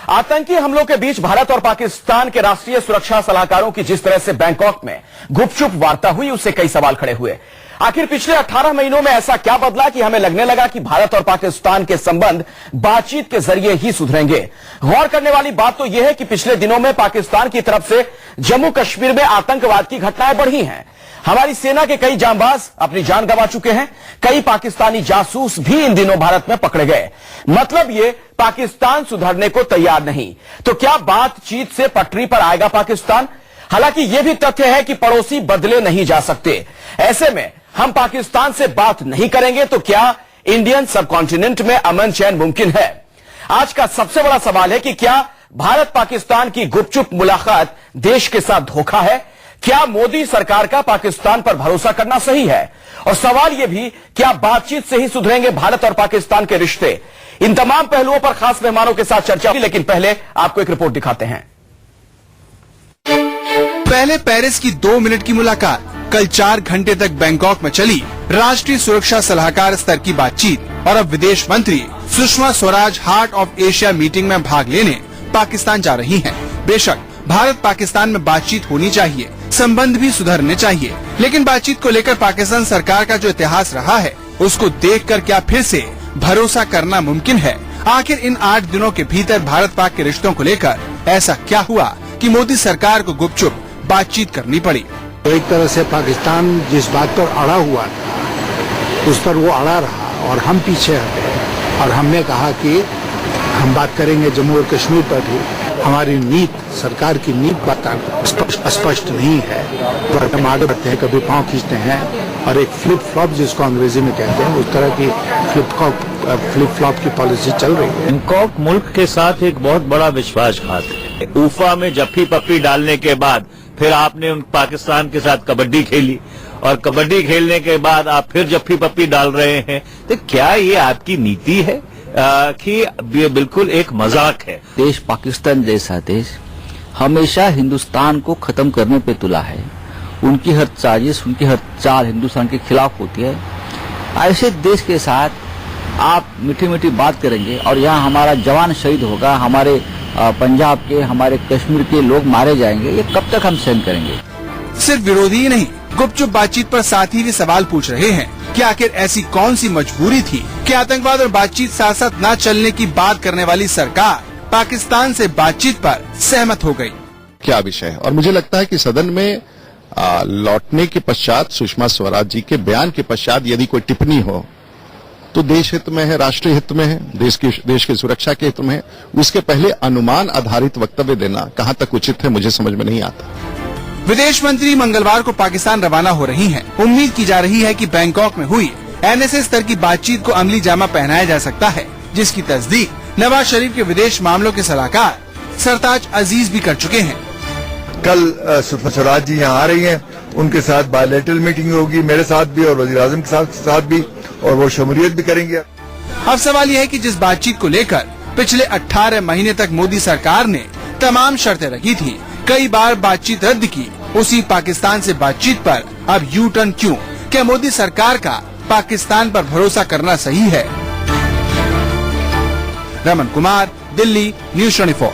आतंकी हमलों के बीच भारत और पाकिस्तान के राष्ट्रीय सुरक्षा सलाहकारों की जिस तरह से बैंकॉक में गुपचुप वार्ता हुई, उससे कई सवाल खड़े हुए। आखिर पिछले 18 महीनों में ऐसा क्या बदला कि हमें लगने लगा कि भारत और पाकिस्तान के संबंध बातचीत के जरिए ही सुधरेंगे। गौर करने वाली बात तो यह है कि पिछले दिनों में पाकिस्तान की तरफ से जम्मू कश्मीर में आतंकवाद की घटनाएं बढ़ी हैं। हमारी सेना के कई जांबाज अपनी जान गंवा चुके हैं। कई पाकिस्तानी जासूस भी इन दिनों भारत में पकड़े गए। मतलब ये पाकिस्तान सुधरने को तैयार नहीं। तो क्या बातचीत से पटरी पर आएगा पाकिस्तान? हालांकि यह भी तथ्य है कि पड़ोसी बदले नहीं जा सकते। ऐसे में हम पाकिस्तान से बात नहीं करेंगे तो क्या इंडियन सबकॉन्टिनेंट में अमन चैन मुमकिन है? आज का सबसे बड़ा सवाल है कि क्या भारत पाकिस्तान की गुपचुप मुलाकात देश के साथ धोखा है? क्या मोदी सरकार का पाकिस्तान पर भरोसा करना सही है? और सवाल यह भी, क्या बातचीत से ही सुधरेंगे भारत और पाकिस्तान के रिश्ते? इन तमाम पहलुओं पर खास मेहमानों के साथ चर्चा होगी, लेकिन पहले आपको एक रिपोर्ट दिखाते हैं। पहले पेरिस की 2 मिनट की मुलाकात, कल 4 घंटे तक बैंकॉक में चली राष्ट्रीय सुरक्षा सलाहकार स्तर की बातचीत और अब विदेश मंत्री Sushma Swaraj heart of Asia meeting में भाग लेने पाकिस्तान जा रही हैं। बेशक भारत पाकिस्तान में बातचीत होनी चाहिए, संबंध भी सुधरने चाहिए, लेकिन बातचीत को लेकर पाकिस्तान सरकार का जो इतिहास रहा है उसको देखकर क्या फिर से भरोसा करना मुमकिन है? आखिर इन 8 दिनों के भीतर भारत पाक के रिश्तों को लेकर ऐसा क्या हुआ कि मोदी सरकार को गुपचुप बातचीत करनी पड़ी? एक तरह से पाकिस्तान जिस बात पर अड़ा हुआ था उस पर वो अड़ा रहा और हम पीछे हटे और हमने कहा कि हम बात करेंगे जम्मू और कश्मीर पर भी। हमारी नीत, सरकार की नीत स्पष्ट नहीं है। तो हम आगे बढ़ते हैं, कभी पांव खींचते हैं और एक फ्लिप फ्लॉप जिसको अंग्रेजी में कहते हैं, उस तरह की फ्लिप फ्लॉप की पॉलिसी चल रही है। बैंकॉक मुल्क के साथ एक बहुत बड़ा विश्वासघात है। ऊफा में जफ्फी पप्पी डालने के बाद फिर आपने उन पाकिस्तान के साथ कबड्डी खेली और कबड्डी खेलने के बाद आप फिर जफ्फी पप्पी डाल रहे हैं। तो क्या ये आपकी नीति है कि ये बिल्कुल एक मजाक है? देश पाकिस्तान जैसा देश हमेशा हिंदुस्तान को खत्म करने पे तुला है। उनकी हर साजिश, उनकी हर चाल हिंदुस्तान के खिलाफ होती है। ऐसे देश के साथ आप मीठी मीठी बात करेंगे और यहाँ हमारा जवान शहीद होगा, हमारे पंजाब के, हमारे कश्मीर के लोग मारे जाएंगे, ये कब तक हम सहन करेंगे? सिर्फ विरोधी ही नहीं, गुपचुप बातचीत पर साथी भी सवाल पूछ रहे हैं कि आखिर ऐसी कौन सी मजबूरी थी कि आतंकवाद और बातचीत साथ साथ न चलने की बात करने वाली सरकार पाकिस्तान से बातचीत पर सहमत हो गई? क्या विषय है? और मुझे लगता है कि सदन में लौटने के पश्चात सुषमा स्वराज जी के बयान के पश्चात यदि कोई टिप्पणी हो तो देश हित में है, राष्ट्रीय हित में है, देश की सुरक्षा के हित में है। उसके पहले अनुमान आधारित वक्तव्य देना कहां तक उचित है, मुझे समझ में नहीं आता। विदेश मंत्री मंगलवार को पाकिस्तान रवाना हो रही हैं। उम्मीद की जा रही है कि बैंकॉक में हुई NSA स्तर की बातचीत को अमली जामा पहनाया जा सकता है, जिसकी तस्दीक नवाज शरीफ के विदेश मामलों के सलाहकार सरताज अजीज भी कर चुके हैं। कल सुषमा स्वराज जी यहाँ आ रही हैं, उनके साथ बायलैटरल मीटिंग होगी, मेरे साथ भी और वजीर आजम के साथ भी, और वो शमूलियत भी करेंगे। अब सवाल यह है कि जिस बातचीत को लेकर पिछले 18 महीने तक मोदी सरकार ने तमाम शर्तें रखी थी, कई बार बातचीत रद्द की, उसी पाकिस्तान से बातचीत पर अब यू टर्न क्यों? क्या मोदी सरकार का पाकिस्तान पर भरोसा करना सही है? रमन कुमार, दिल्ली, न्यूज़ 24।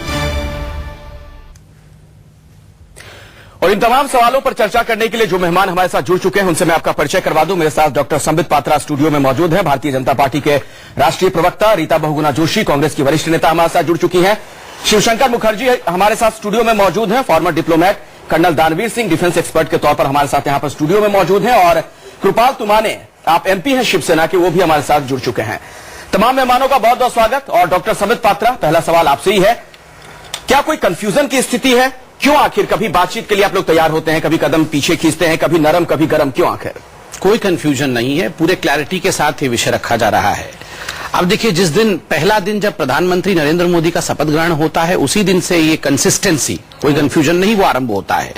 और इन तमाम सवालों पर चर्चा करने के लिए जो मेहमान हमारे साथ जुड़ चुके हैं उनसे मैं आपका परिचय करवा दूं। मेरे साथ डॉक्टर संबित पात्रा स्टूडियो में मौजूद हैं। भारतीय जनता पार्टी के राष्ट्रीय प्रवक्ता रीता बहुगुणा जोशी, कांग्रेस की वरिष्ठ नेता हमारे साथ जुड़ चुकी हैं। शिवशंकर मुखर्जी हमारे साथ स्टूडियो में मौजूद हैं, फॉर्मर डिप्लोमेट। कर्नल दानवीर सिंह डिफेंस एक्सपर्ट के तौर पर हमारे साथ यहाँ पर स्टूडियो में मौजूद हैं। और कृपाल तुमाने, आप MP हैं शिवसेना के, वो भी हमारे साथ जुड़ चुके हैं। तमाम मेहमानों का बहुत बहुत स्वागत। और डॉक्टर संबित पात्रा, पहला सवाल आपसे ही है, क्या कोई कंफ्यूजन की स्थिति है? क्यों आखिर कभी बातचीत के लिए आप लोग तैयार होते हैं, कभी कदम पीछे खींचते हैं, कभी नरम कभी गरम, क्यों आखिर? कोई कंफ्यूजन नहीं है, पूरे क्लैरिटी के साथ ये विषय रखा जा रहा है। अब देखिए, जिस दिन पहला दिन जब प्रधानमंत्री नरेंद्र मोदी का शपथ ग्रहण होता है, उसी दिन से ये कंसिस्टेंसी, कोई कंफ्यूजन नहीं, वो आरंभ होता है।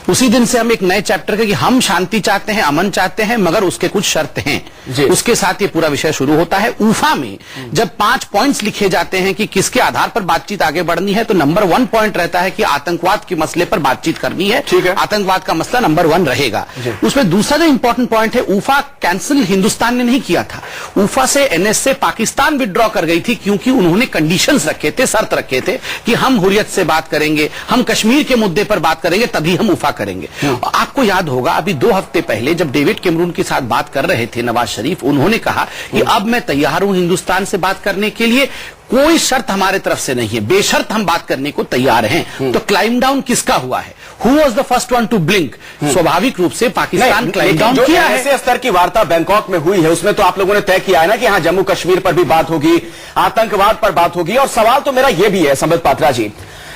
उसी दिन से हम एक नए चैप्टर के कि हम शांति चाहते हैं, अमन चाहते हैं, मगर उसके कुछ शर्त हैं। उसके साथ ये पूरा विषय शुरू होता है। ऊफा में जब 5 पॉइंट्स लिखे जाते हैं कि किसके आधार पर बातचीत आगे बढ़नी है, तो नंबर 1 पॉइंट रहता है कि आतंकवाद के मसले पर बातचीत करनी है। ठीक है। आतंकवाद का मसला नंबर 1 रहेगा। उसमें दूसरा जो इंपॉर्टेंट पॉइंट है, ऊफा कैंसिल हिंदुस्तान ने नहीं किया था। ऊफा से NS पाकिस्तान विड्रॉ कर गई थी, क्योंकि उन्होंने कंडीशंस रखे थे, शर्त रखे थे कि हम हुर्रियत से बात करेंगे, हम कश्मीर के मुद्दे पर बात करेंगे, तभी हम ऊफा करेंगे। आपको याद होगा अभी 2 हफ्ते पहले जब डेविड कैमरून के साथ बात कर रहे थे नवाज शरीफ, उन्होंने कहा कि अब मैं तैयार हूं हिंदुस्तान से बात करने के लिए, कोई शर्त हमारे तरफ से नहीं है, बेशर्त हम बात करने को तैयार हैं। तो क्लाइम डाउन किसका हुआ है? Who was the first one two blink? स्वाभाविक रूप से पाकिस्तान क्लाइम डाउन किया है। ऐसे स्तर की वार्ता बैंकॉक में हुई है, उसमें तो आप लोगों ने तय किया है ना कि हाँ जम्मू कश्मीर पर भी बात होगी, आतंकवाद पर बात होगी। और सवाल तो मेरा यह भी है संबित पात्रा जी,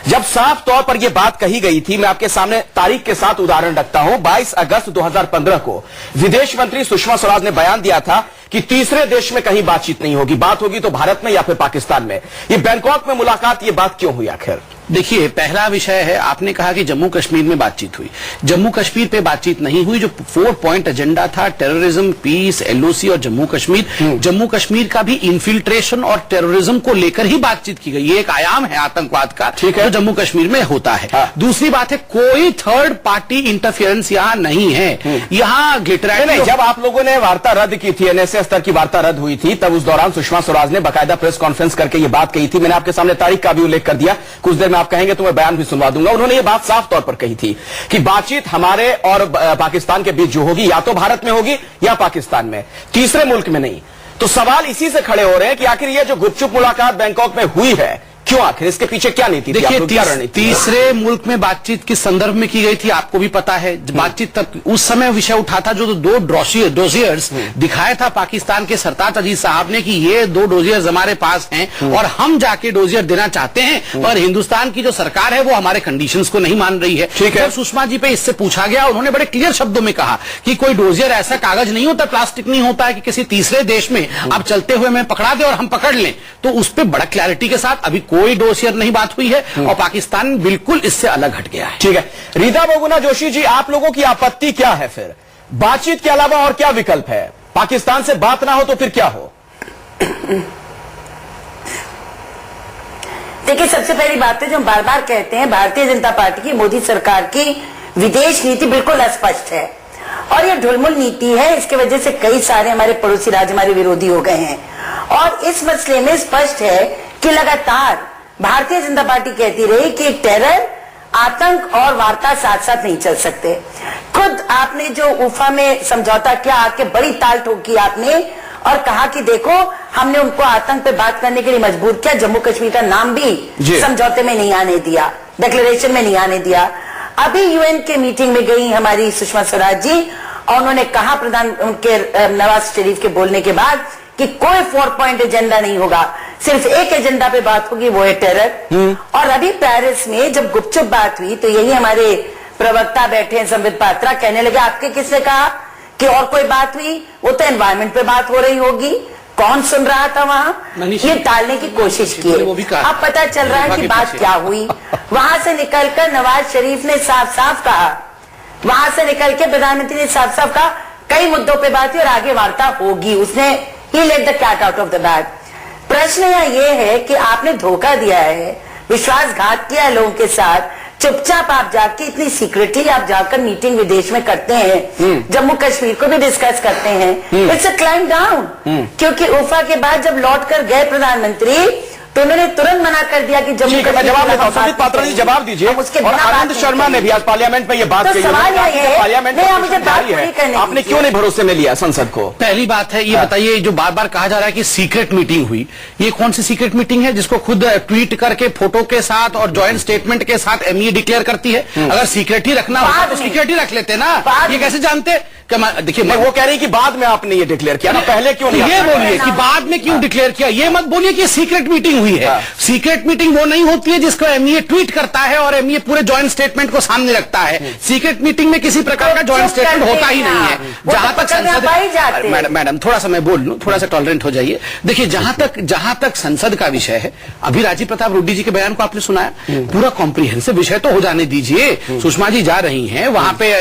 जब साफ तौर पर यह बात कही गई थी, मैं आपके सामने तारीख के साथ उदाहरण रखता हूं, 22 अगस्त 2015 को विदेश मंत्री सुषमा स्वराज ने बयान दिया था कि तीसरे देश में कहीं बातचीत नहीं होगी, बात होगी तो भारत में या फिर पाकिस्तान में। ये बैंकॉक में मुलाकात, ये बात क्यों हुई आखिर? देखिए, पहला विषय है, आपने कहा कि जम्मू कश्मीर में बातचीत हुई। जम्मू कश्मीर पे बातचीत नहीं हुई। जो 4 पॉइंट एजेंडा था, टेररिज्म, पीस, LOC और जम्मू कश्मीर, जम्मू कश्मीर का भी इन्फिल्ट्रेशन और टेररिज्म को लेकर ही बातचीत की गई। ये एक आयाम है आतंकवाद का, ठीक है, जो जम्मू कश्मीर में होता है। दूसरी बात है, कोई थर्ड पार्टी इंटरफेरेंस यहाँ नहीं है। यहाँ नहीं, जब आप लोगों ने वार्ता रद्द की थी, NSA स्तर की वार्ता रद्द हुई थी, तब उस दौरान सुषमा स्वराज ने बाकायदा प्रेस कॉन्फ्रेंस करके ये बात कही थी। मैंने आपके सामने तारीख का भी उल्लेख कर दिया, कुछ देर में आप कहेंगे तो मैं बयान भी सुनवा दूंगा। उन्होंने ये बात साफ तौर पर कही थी कि बातचीत हमारे और पाकिस्तान के बीच जो होगी, या तो भारत में होगी या पाकिस्तान में, तीसरे मुल्क में नहीं। तो सवाल इसी से खड़े हो रहे हैं कि आखिर ये जो गुपचुप मुलाकात बैंकॉक में हुई है, क्यों? आखिर इसके पीछे क्या नीति थी? देखिए, तीसरे मुल्क में बातचीत किस संदर्भ में की गई थी आपको भी पता है। बातचीत तक उस समय विषय उठा था जो 2 डोजियर्स दिखाया था पाकिस्तान के सरताज अजीज साहब ने कि ये 2 डोजियर्स हमारे पास हैं और हम जाके डोजियर देना चाहते हैं, और हिंदुस्तान की जो सरकार है वो हमारे कंडीशंस को नहीं मान रही है। ठीक है। सुषमा जी पे इससे पूछा गया, उन्होंने बड़े क्लियर शब्दों में कहा कि कोई डोजियर ऐसा कागज नहीं होता, प्लास्टिक नहीं होता है कि किसी तीसरे देश में आप चलते हुए में पकड़ा दे और हम पकड़ लें। तो उस पर बड़ा क्लैरिटी के साथ अभी कोई डोसियर नहीं बात हुई है, और पाकिस्तान बिल्कुल इससे अलग हट गया है। ठीक है। रीता बहुगुणा जोशी जी, आप लोगों की आपत्ति क्या है फिर? बातचीत के अलावा और क्या विकल्प है? पाकिस्तान से बात ना हो तो फिर क्या हो? देखिए, सबसे पहली बात है जो हम बार बार कहते हैं, भारतीय जनता पार्टी की, मोदी सरकार की विदेश नीति बिल्कुल अस्पष्ट है और ये ढुलमुल नीति है। इसके वजह से कई सारे हमारे पड़ोसी राज्य हमारे विरोधी हो गए हैं, और इस मसले में स्पष्ट है कि लगातार भारतीय जनता पार्टी कहती रही कि टेरर, आतंक और वार्ता साथ साथ नहीं चल सकते। खुद आपने जो ऊफा में समझौता किया, आके बड़ी ताल ठोकी आपने और कहा कि देखो हमने उनको आतंक पे बात करने के लिए मजबूर किया, जम्मू कश्मीर का नाम भी समझौते में नहीं आने दिया, डिक्लेरेशन में नहीं आने दिया। अभी UN के मीटिंग में गई हमारी सुषमा स्वराज जी, और उन्होंने कहा उनके नवाज शरीफ के बोलने के बाद कि कोई 4 पॉइंट एजेंडा नहीं होगा, सिर्फ एक एजेंडा पे बात होगी, वो है टेरर। और अभी पेरिस में जब गुपचुप बात हुई तो यही हमारे प्रवक्ता बैठे हैं संबित पात्रा, कहने लगे आपके किसने कहा कि और कोई बात हुई? वो तो एनवायरमेंट पे बात हो रही होगी, कौन सुन रहा था वहां? ये टालने की कोशिश की। अब पता चल रहा है कि बात क्या हुई। वहां से निकलकर नवाज शरीफ ने साफ साफ कहा, वहां से निकल के प्रधानमंत्री ने साफ साफ कहा कई मुद्दों पे बात हुई और आगे वार्ता होगी। उसने ही let the cat out of the bag. प्रश्न यहाँ ये है कि आपने धोखा दिया है, विश्वासघात किया है लोगों के साथ। चुपचाप आप जाके इतनी सीक्रेटली आप जाकर मीटिंग विदेश में करते हैं, जम्मू कश्मीर को भी डिस्कस करते हैं। It's a climb down. क्योंकि ऊफा के बाद जब लौट कर गए प्रधानमंत्री तो उन्होंने तुरंत मना कर दिया कि जम्मू कश्मीर। जवाब देता हूं, संबित पात्रा जी जवाब दीजिए। और आनंद शर्मा ने भी आज पार्लियामेंट में ये बात कही। सवाल यही है, पार्लियामेंट में आपने क्यों नहीं भरोसे में लिया संसद को? पहली बात है, ये बताइए, जो बार बार कहा जा रहा है कि सीक्रेट मीटिंग हुई, ये कौन सी सीक्रेट मीटिंग है जिसको खुद ट्वीट करके फोटो के साथ और ज्वाइंट स्टेटमेंट के साथ ME डिक्लेयर करती है? अगर सीक्रेट ही रखना होता तो सीक्रेट ही रख लेते ना। ये कैसे जानते देखिए वो कह रही कि बाद में आपने ये डिक्लेयर किया ना, पहले क्यों नहीं? ये बोलिए कि बाद में क्यों डिक्लेयर किया, ये मत बोलिए कि सीक्रेट मीटिंग हुई है। सीक्रेट मीटिंग वो नहीं होती है जिसको एमईए ट्वीट करता है और एमईए पूरे ज्वाइंट स्टेटमेंट को सामने रखता है। सीक्रेट मीटिंग में किसी प्रकार का ज्वाइंट स्टेटमेंट होता ही नहीं है। जहां तक संसद, मैडम थोड़ा सा मैं बोल लूं, थोड़ा सा टॉलरेंट हो जाइए। देखिए जहां तक संसद का विषय है, अभी राजीव प्रताप रूडी जी के बयान को आपने सुनाया, पूरा कॉम्प्रिहेंसिव विषय तो हो जाने दीजिए। सुषमा जी जा रही हैं वहां पे,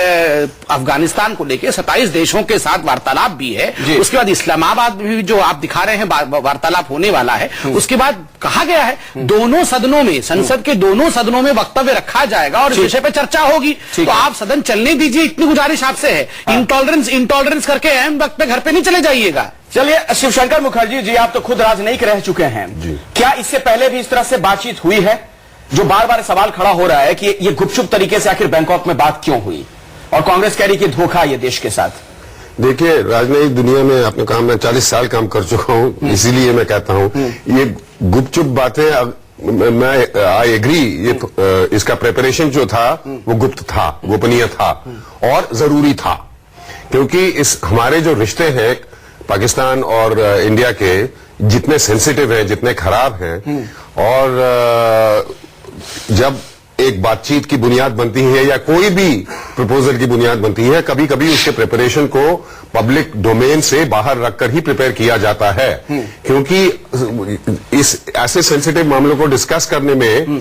अफगानिस्तान को लेकर 27 देशों के साथ वार्तालाप भी है, उसके बाद इस्लामाबाद भी जो आप दिखा रहे हैं वार्तालाप होने वाला है। उसके बाद कहा गया है दोनों सदनों में, संसद के दोनों सदनों में वक्तव्य रखा जाएगा और इस विषय पे चर्चा होगी। तो आप सदन चलने दीजिए, इतनी गुजारिश आपसे है। इंटॉलरेंस करके अहम वक्त पे घर पे नहीं चले जाइएगा। चलिए शिवशंकर मुखर्जी जी, आप तो खुद राजनयिक रह चुके हैं, क्या इससे पहले भी इस तरह से बातचीत हुई है? जो बार बार सवाल खड़ा हो रहा है कि ये गुपचुप तरीके से आखिर बैंकॉक में बात क्यों हुई, और कांग्रेस कह रही कि धोखा ये देश के साथ। देखिए, राजनयिक दुनिया में आपने कहा मैं 40 साल काम कर चुका हूं, इसीलिए मैं कहता हूं ये गुपचुप बातें, अब मैं आई एग्री, ये इसका प्रिपरेशन जो था वो गुप्त था, गोपनीय था और जरूरी था, क्योंकि इस हमारे जो रिश्ते हैं पाकिस्तान और इंडिया के जितने सेंसिटिव हैं, जितने खराब हैं, और जब एक बातचीत की बुनियाद बनती है या कोई भी प्रपोजल की बुनियाद बनती है, कभी कभी उसके प्रिपरेशन को पब्लिक डोमेन से बाहर रखकर ही प्रिपेयर किया जाता है, क्योंकि इस ऐसे सेंसिटिव मामलों को डिस्कस करने में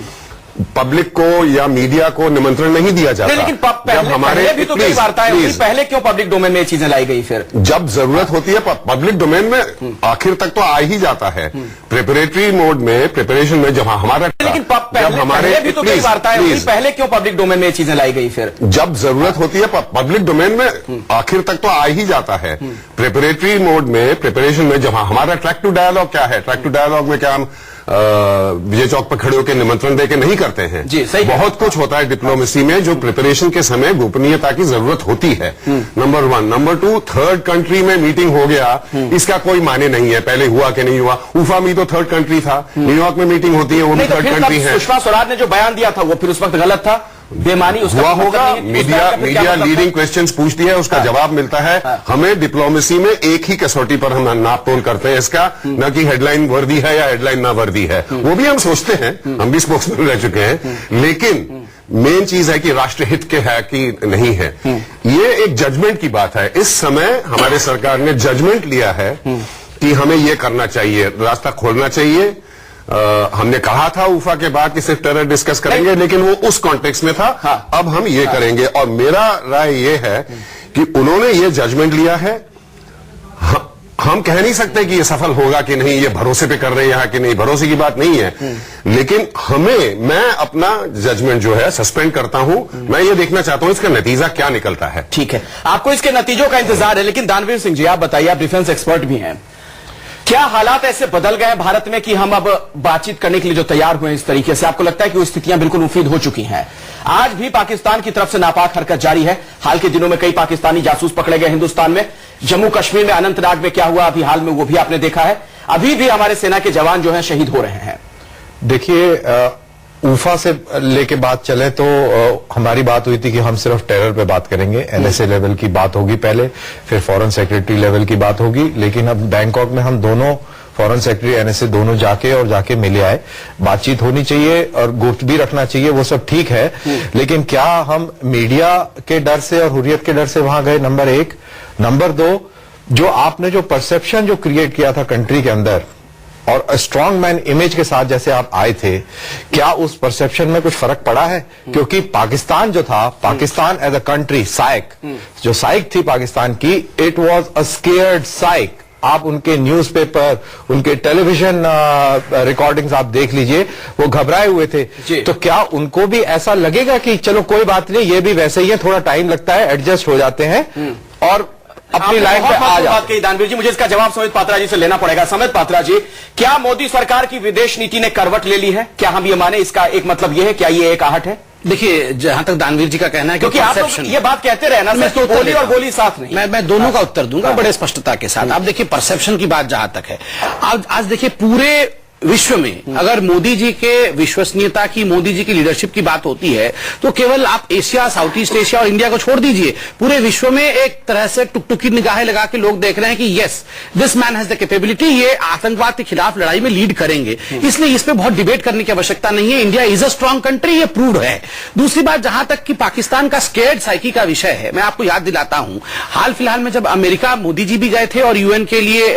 पब्लिक को या मीडिया को निमंत्रण नहीं दिया जाता। लेकिन पहले भी तो कई वार्ताएं हुई, पहले क्यों पब्लिक डोमेन में ये चीजें लाई गई? फिर जब जरूरत होती है पब्लिक डोमेन में आखिर तक तो आ ही जाता है। प्रिपरेटरी मोड में, प्रिपरेशन में जब हमारा, लेकिन पहले भी तो कई वार्ताएं हुई, पहले क्यों पब्लिक डोमेन में ये चीजें लाई गई? फिर जब जरूरत होती है पब्लिक डोमेन में आखिर तक तो आ ही जाता है। प्रिपरेटरी मोड में, प्रिपरेशन में जब हमारा ट्रैक टू डायलॉग क्या है, ट्रैक टू डायलॉग में क्या हम विजय चौक पर खड़े होकर निमंत्रण देके नहीं करते हैं जी, सही बहुत कुछ होता है डिप्लोमेसी में जो प्रिपरेशन के समय गोपनीयता की जरूरत होती है। नंबर 1। नंबर 2, थर्ड कंट्री में मीटिंग हो गया, इसका कोई माने नहीं है पहले हुआ कि नहीं हुआ। उफा में तो थर्ड कंट्री था, न्यूयॉर्क में मीटिंग होती है, वो भी थर्ड कंट्री है। सुषमा स्वराज ने जो बयान दिया था वो फिर उस वक्त गलत था, बेमानी हुआ होगा। मीडिया लीडिंग क्वेश्चंस पूछती है, उसका जवाब मिलता है। हमें डिप्लोमेसी में एक ही कसौटी पर हम नाप तोल करते हैं इसका, न कि हेडलाइन वर्दी है या हेडलाइन ना वर्दी है, वो भी हम सोचते हैं, हम भी स्पोक्समैन रह चुके हैं, लेकिन मेन चीज है कि राष्ट्रहित के है कि नहीं है। ये एक जजमेंट की बात है। इस समय हमारे सरकार ने जजमेंट लिया है कि हमें ये करना चाहिए, रास्ता खोलना चाहिए। हमने कहा था उफा के बाद कि सिर्फ टेरर डिस्कस करेंगे, लेकिन वो उस कॉन्टेक्स्ट में था। अब हम ये करेंगे, और मेरा राय ये है कि उन्होंने ये जजमेंट लिया है। हम कह नहीं सकते कि ये सफल होगा कि नहीं, ये भरोसे पे कर रहे हैं यहाँ कि नहीं, भरोसे की बात नहीं है, लेकिन मैं अपना जजमेंट जो है सस्पेंड करता हूं। मैं ये देखना चाहता हूं इसका नतीजा क्या निकलता है। ठीक है, आपको इसके नतीजों का इंतजार है, लेकिन दानवीर सिंह जी आप बताइए, आप डिफेंस एक्सपर्ट भी हैं, क्या हालात ऐसे बदल गए भारत में कि हम अब बातचीत करने के लिए जो तैयार हुए हैं इस तरीके से? आपको लगता है कि वो स्थितियां बिल्कुल मुफीद हो चुकी हैं? आज भी पाकिस्तान की तरफ से नापाक हरकत जारी है। हाल के दिनों में कई पाकिस्तानी जासूस पकड़े गए हिंदुस्तान में। जम्मू कश्मीर में अनंतनाग में क्या हुआ अभी हाल में, वो भी आपने देखा है। अभी भी हमारे सेना के जवान जो हैं शहीद हो रहे हैं। देखिए, उफा से लेके बात चले तो हमारी बात हुई थी कि हम सिर्फ टेरर पे बात करेंगे, एनएसए लेवल की बात होगी पहले, फिर फॉरेन सेक्रेटरी लेवल की बात होगी। लेकिन अब बैंकॉक में हम दोनों, फॉरेन सेक्रेटरी, एनएसए दोनों जाके मिले आए। बातचीत होनी चाहिए और गुप्त भी रखना चाहिए, वो सब ठीक है, लेकिन क्या हम मीडिया के डर से और हुर्रियत के डर से वहां गए? नंबर 1। नंबर 2, जो आपने जो परसेप्शन जो क्रिएट किया था कंट्री के अंदर और स्ट्रॉन्ग मैन इमेज के साथ जैसे आप आए थे, क्या उस परसेप्शन में कुछ फर्क पड़ा है? क्योंकि पाकिस्तान जो था, पाकिस्तान एज अ कंट्री, साइक जो साइक थी पाकिस्तान की, इट वाज अ स्केयर्ड साइक। आप उनके न्यूज़पेपर, उनके टेलीविजन रिकॉर्डिंग्स आप देख लीजिए, वो घबराए हुए थे। तो क्या उनको भी ऐसा लगेगा कि चलो कोई बात नहीं, ये भी वैसे ही है, थोड़ा टाइम लगता है, एडजस्ट हो जाते हैं और अपनी लाइन पे आ जाते? दानवीर जी, मुझे इसका जवाब समित पात्रा जी से लेना पड़ेगा। समित पात्रा जी, क्या मोदी सरकार की विदेश नीति ने करवट ले ली है? क्या हम ये माने, इसका एक मतलब ये है, क्या ये एक आहट है? देखिए, जहां तक दानवीर जी का कहना है, क्योंकि आप तो ये बात कहते रहे ना, मैं गोली और गोली साथ नहीं। मैं दोनों का उत्तर दूंगा बड़े स्पष्टता के साथ। आप देखिए, परसेप्शन की बात जहां तक है, आज देखिए पूरे विश्व में अगर मोदी जी के विश्वसनीयता की, मोदी जी की लीडरशिप की बात होती है तो केवल आप एशिया, साउथ ईस्ट एशिया और इंडिया को छोड़ दीजिए, पूरे विश्व में एक तरह से टुकटुकी निगाहें लगा के लोग देख रहे हैं कि yes, this man has the capability, ये आतंकवाद के खिलाफ लड़ाई में लीड करेंगे। इसलिए इस पे बहुत डिबेट करने की आवश्यकता नहीं है। India is a strong country, ये प्रूव्ड है। दूसरी बात, जहां तक कि पाकिस्तान का स्केर्ड साइकी का विषय है, मैं आपको याद दिलाता हूं, हाल फिलहाल में जब अमेरिका मोदी जी भी गए थे और यूएन के लिए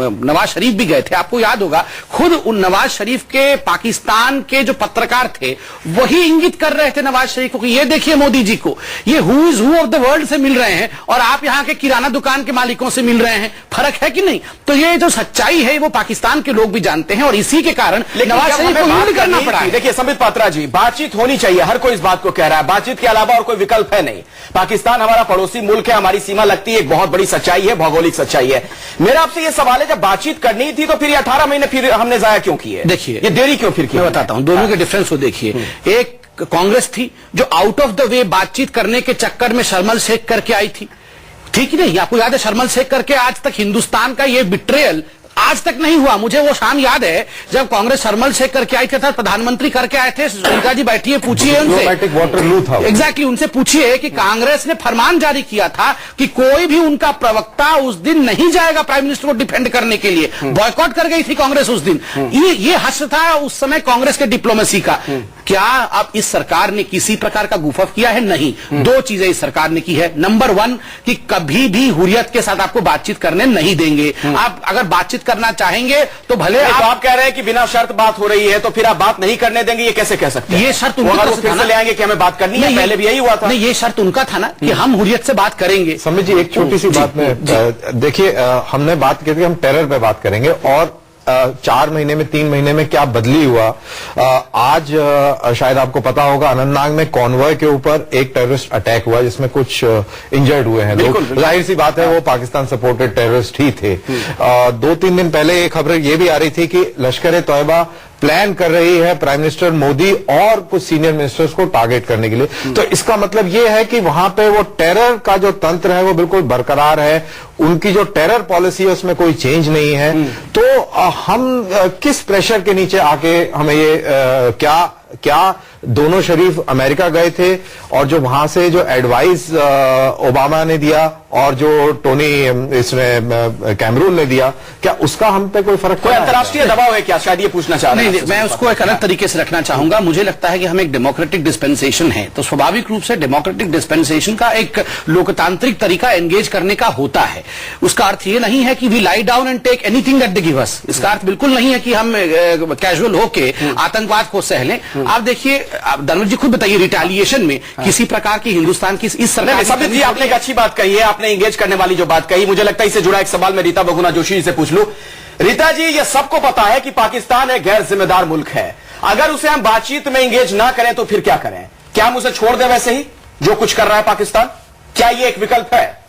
नवाज शरीफ भी गए थे, आपको याद होगा खुद उन नवाज शरीफ के पाकिस्तान के जो पत्रकार थे वही इंगित कर रहे थे नवाज शरीफ को कि ये देखिए मोदी जी को, ये who is who of the world से मिल रहे हैं और आप यहां के किराना दुकान के मालिकों से मिल रहे हैं। फर्क है कि नहीं? तो ये जो सच्चाई है वो पाकिस्तान के लोग भी जानते हैं और इसी के कारण नवाज शरीफ को यूज करना पड़ा है। देखिए संबित पात्रा जी, बातचीत होनी चाहिए, हर कोई इस बात को कह रहा है, बातचीत के अलावा और कोई विकल्प है नहीं। पाकिस्तान हमारा पड़ोसी मुल्क है, हमारी सीमा लगती है, एक बहुत बड़ी सच्चाई है, भौगोलिक सच्चाई है। मेरा आपसे यह सवाल है, जब बातचीत करनी थी तो फिर ये 18 महीने फिर हमने जाया क्यों किए? देखिए, ये देरी क्यों फिर की? मैं बताता हूं दोनों के डिफरेंस को देखिए। एक कांग्रेस थी जो आउट ऑफ द वे बातचीत करने के चक्कर में शर्मल शेख करके आई थी, ठीक है नहीं? आपको याद है शर्मल शेख करके आज तक हिंदुस्तान का ये बिट्रेयल आज तक नहीं हुआ। मुझे वो शाम याद है जब कांग्रेस शर्मल शेख करके आई थी, प्रधानमंत्री करके आए थे। सुनीता जी बैठिए, पूछिए उनसे, वाटरलू था एग्जैक्टली, उनसे पूछिए कि कांग्रेस ने फरमान जारी किया था कि कोई भी उनका प्रवक्ता उस दिन नहीं जाएगा प्राइम मिनिस्टर को डिफेंड करने के लिए। बॉयकॉट कर गई थी कांग्रेस उस दिन। ये हश्र था उस समय कांग्रेस के डिप्लोमेसी का। क्या अब इस सरकार ने किसी प्रकार का गुफफ किया है? नहीं। दो चीजें इस सरकार ने की है। नंबर 1 कि कभी भी हुर्रियत के साथ आपको बातचीत करने नहीं देंगे। आप अगर बातचीत करना चाहेंगे तो भले आप कह रहे हैं कि बिना शर्त बात हो रही है तो फिर आप बात नहीं करने देंगे, ये कैसे कह सकते हैं? ये शर्त फिर से ले आएंगे कि हमें बात करनी है, पहले भी यही हुआ था। नहीं, ये शर्त उनका था ना कि हम हुर्रियत से बात करेंगे। समित जी, एक छोटी सी बात में देखिए, हमने बात की थी हम टेरर पे बात करेंगे और 4 महीने में 3 महीने में क्या बदली हुआ। आज शायद आपको पता होगा अनंतनाग में कॉन्वॉय के ऊपर एक टेररिस्ट अटैक हुआ जिसमें कुछ इंजर्ड हुए हैं लोग। जाहिर सी बात है वो पाकिस्तान सपोर्टेड टेररिस्ट ही थे। 2-3 दिन पहले एक खबर ये भी आ रही थी कि लश्कर तौयबा प्लान कर रही है प्राइम मिनिस्टर मोदी और कुछ सीनियर मिनिस्टर्स को टारगेट करने के लिए। तो इसका मतलब यह है कि वहां पे वो टेरर का जो तंत्र है वो बिल्कुल बरकरार है, उनकी जो टेरर पॉलिसी है उसमें कोई चेंज नहीं है। तो हम किस प्रेशर के नीचे आके हमें ये क्या दोनों शरीफ अमेरिका गए थे और जो वहां से जो एडवाइस ओबामा ने दिया और जो टोनी इसने कैमरून ने दिया, क्या उसका हम पे कोई फर्क? कोई अंतर्राष्ट्रीय दबाव है क्या? शायद ये पूछना चाह रहे हैं। नहीं, मैं उसको एक अलग तरीके से रखना चाहूंगा। मुझे लगता है कि हम एक डेमोक्रेटिक डिस्पेंसेशन है, तो स्वाभाविक रूप से डेमोक्रेटिक डिस्पेंसेशन का एक लोकतांत्रिक तरीका एंगेज करने का होता है। उसका अर्थ ये नहीं है कि we lie down and take anything that they give us. इसका अर्थ बिल्कुल नहीं है कि हम कैजुअल होके आतंकवाद को सह लें। आप देखिए, धर्मेंद्र जी खुद बताइए, रिटेलिएशन में किसी प्रकार की हिंदुस्तान की इस सरकार सबित जी, आपने एक अच्छी बात कही है, आपने इंगेज करने वाली जो बात कही, मुझे लगता है इससे जुड़ा एक सवाल मैं रीता बहुगुणा जोशी जी से पूछ लूं। रीता जी, ये सबको पता है कि पाकिस्तान एक गैर जिम्मेदार मुल्क है, अगर उसे हम बातचीत में इंगेज ना करें तो फिर क्या करें? क्या हम उसे छोड़ दें वैसे ही जो कुछ कर रहा है पाकिस्तान? क्या ये एक विकल्प है?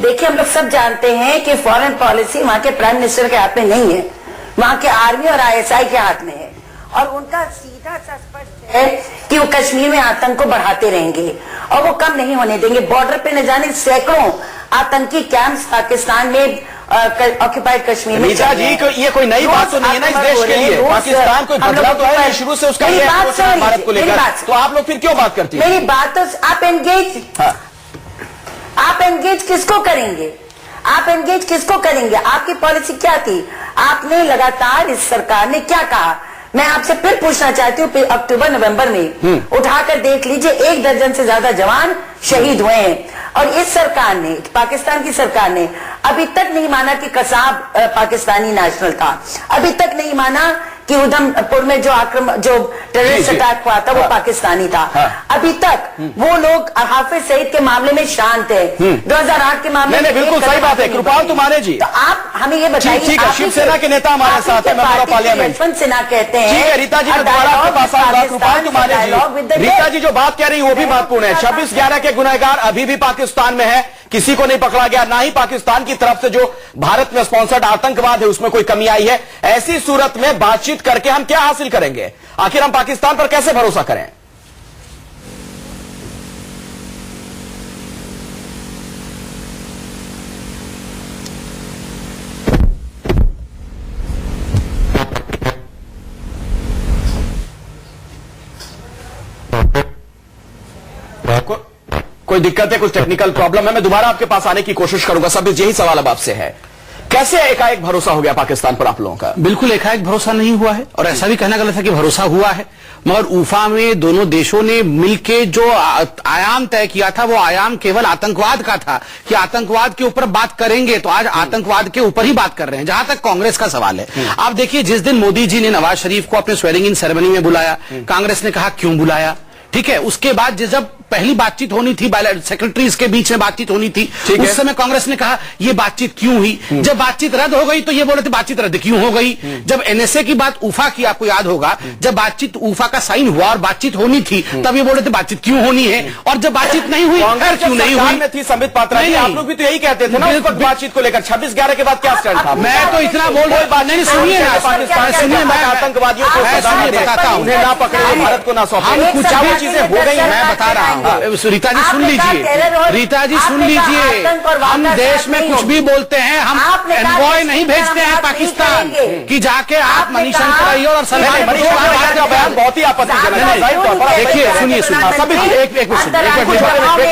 देखिए, हम लोग सब जानते हैं कि फॉरेन पॉलिसी वहां के प्राइम मिनिस्टर के हाथ में नहीं है, वहां के आर्मी और आईएसआई के हाथ में है और उनका सीधा सा स्पष्ट है कि वो कश्मीर में आतंक को बढ़ाते रहेंगे और वो कम नहीं होने देंगे। बॉर्डर पे न जाने सैकड़ों आतंकी कैंप्स पाकिस्तान में ऑक्यूपाइड कश्मीर में। रीता जी, ये कोई नई बात तो नहीं है ना इस देश के लिए। पाकिस्तान कोई बदला तो है शुरू से उसका भारत को लेकर, तो आप लोग फिर क्यों बात करती हैं? मेरी बात तो आप एंगेज किसको करेंगे? आप एंगेज किसको करेंगे? आपकी पॉलिसी क्या थी? आपने लगातार, इस सरकार ने क्या कहा? मैं आपसे फिर पूछना चाहती हूँ, अक्टूबर नवंबर में उठाकर देख लीजिए, 1 दर्जन से ज्यादा जवान शहीद हुए हैं और इस सरकार ने, पाकिस्तान की सरकार ने अभी तक नहीं माना कि कसाब पाकिस्तानी नेशनल था, अभी तक नहीं माना कि उधमपुर में जो टेररिस्ट अटैक हुआ था वो पाकिस्तानी था। अभी तक वो लोग हाफिज सईद के मामले में शांत है, 2008 के मामले में। बिल्कुल सही बात है, कृपाल तुमाने जी। तो आप हमें ये बताइए, शिवसेना के नेता हमारे साथ है, member of parliament Yashwant Sinha कहते हैं। ठीक है रीता जी, मैं दोबारा आपके पास आऊंगा। कृपाल तुमाने जी, रीता जी जो बात कह रही है वो भी महत्वपूर्ण है। 26/11 के गुनहगार अभी भी पाकिस्तान में है, किसी को नहीं पकड़ा गया, ना ही पाकिस्तान की तरफ से जो भारत में स्पॉन्सर्ड आतंकवाद है उसमें कोई कमी आई है। ऐसी सूरत में बातचीत करके हम क्या हासिल करेंगे? आखिर हम पाकिस्तान पर कैसे भरोसा करें? कोई दिक्कत है, कुछ टेक्निकल प्रॉब्लम है, मैं दोबारा आपके पास आने की कोशिश करूंगा। सब यही सवाल अब आपसे है, कैसे एकाएक भरोसा हो गया पाकिस्तान पर आप लोगों का? बिल्कुल एकाएक भरोसा नहीं हुआ है, और ऐसा भी कहना गलत है कि भरोसा हुआ है। मगर ऊफा में दोनों देशों ने मिलकर जो आयाम तय किया था, वो आयाम केवल आतंकवाद का था कि आतंकवाद के ऊपर बात करेंगे। तो आज आतंकवाद के ऊपर ही बात कर रहे हैं, जहां तक कांग्रेस का सवाल है। आप देखिए, जिस दिन मोदी जी ने नवाज शरीफ को अपने स्वेरिंग इन सेरेमनी में बुलाया, कांग्रेस ने कहा क्यों बुलाया, ठीक है। उसके बाद जब पहली बातचीत होनी थी, सेक्रेटरीज के बीच में बातचीत होनी थी, उस समय कांग्रेस ने कहा ये बातचीत क्यों हुई। जब बातचीत रद्द हो गई तो ये बोले थे बातचीत रद्द क्यों हो गई। जब एनएसए की बात ऊफा की, आपको याद होगा, जब बातचीत ऊफा का साइन हुआ और बातचीत होनी थी, तब ये बोले थे बातचीत क्यों होनी है, और जब बातचीत नहीं हुई फिर क्यों नहीं हुई थी। संबित पात्रा जी, आप लोग भी तो यही कहते थे ना उस वक्त बातचीत को लेकर। 26/11 के बाद क्या स्टैंड था? मैं तो इतना बोल रहा, नहीं सुनिए ना, सुनिए, मैं आतंकवादियों को बताता हूँ, उन्हें ना पकड़े, भारत को ना सौंपे, हम कुछ वो चीजें हो गई, मैं बता रहा हूँ। रीता जी सुन लीजिए, रीता जी सुन लीजिए, हम देश में कुछ भी बोलते हैं, हम एनवॉय नहीं भेजते हैं पाकिस्तान कि जाके आप मनीषा कराइए और सलमान का बयान बहुत ही आपत्तिजनक है। देखिए, सुनिए एक मिनट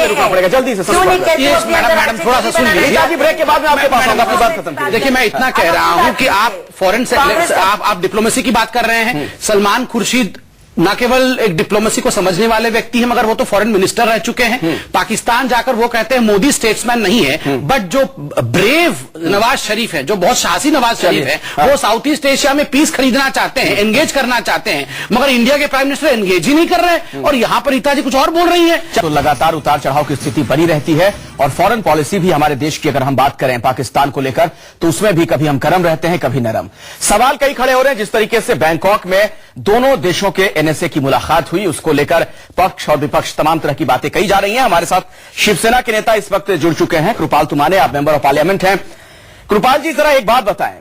रुकना पड़ेगा जल्दी से। मैडम थोड़ा सा सुन लीजिए, ब्रेक के बाद में आपके पास आऊंगा, अपनी बात खत्म। देखिए, मैं इतना कह रहा हूं कि आप फॉरेन से आप डिप्लोमेसी की बात कर रहे हैं। सलमान खुर्शीद न केवल एक डिप्लोमेसी को समझने वाले व्यक्ति हैं, मगर वो तो फॉरेन मिनिस्टर रह चुके हैं। पाकिस्तान जाकर वो कहते हैं मोदी स्टेट्समैन नहीं है, बट जो ब्रेव नवाज शरीफ है, जो बहुत साहसी नवाज शरीफ है, वो साउथ ईस्ट एशिया में पीस खरीदना चाहते हैं, एंगेज करना चाहते हैं, मगर इंडिया के प्राइम मिनिस्टर एंगेज ही नहीं कर रहे। और यहां पर रीता जी कुछ और बोल रही है। तो लगातार उतार चढ़ाव की स्थिति बनी रहती है, और फॉरेन पॉलिसी भी हमारे देश की अगर हम बात करें पाकिस्तान को लेकर, तो उसमें भी कभी हम गर्म रहते हैं, कभी नरम। सवाल कई खड़े हो रहे हैं। जिस तरीके से बैंकॉक में दोनों देशों के एनएसए की मुलाकात हुई, उसको लेकर पक्ष और विपक्ष तमाम तरह की बातें कही जा रही हैं। हमारे साथ शिवसेना के नेता इस वक्त जुड़ चुके हैं, कृपाल तुमाने, आप मेंबर ऑफ पार्लियामेंट हैं। कृपाल जी, जरा एक बात बताएं,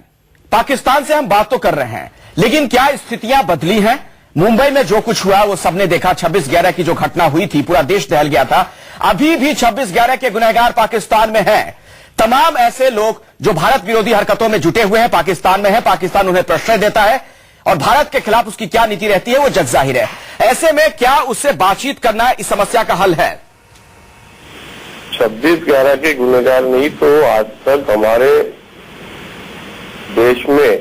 पाकिस्तान से हम बात तो कर रहे हैं, लेकिन क्या स्थितियां बदली हैं? मुंबई में जो कुछ हुआ वो सबने देखा, 26/11 की जो घटना हुई थी, पूरा देश दहल गया था। अभी भी 26/11 के गुनहगार पाकिस्तान में हैं। तमाम ऐसे लोग जो भारत विरोधी हरकतों में जुटे हुए हैं पाकिस्तान में है, पाकिस्तान उन्हें प्रश्रय देता है, और भारत के खिलाफ उसकी क्या नीति रहती है वो जग जाहिर है। ऐसे में क्या उससे बातचीत करना इस समस्या का हल है? 26/11 के गुनहगार नहीं तो आज तक हमारे देश में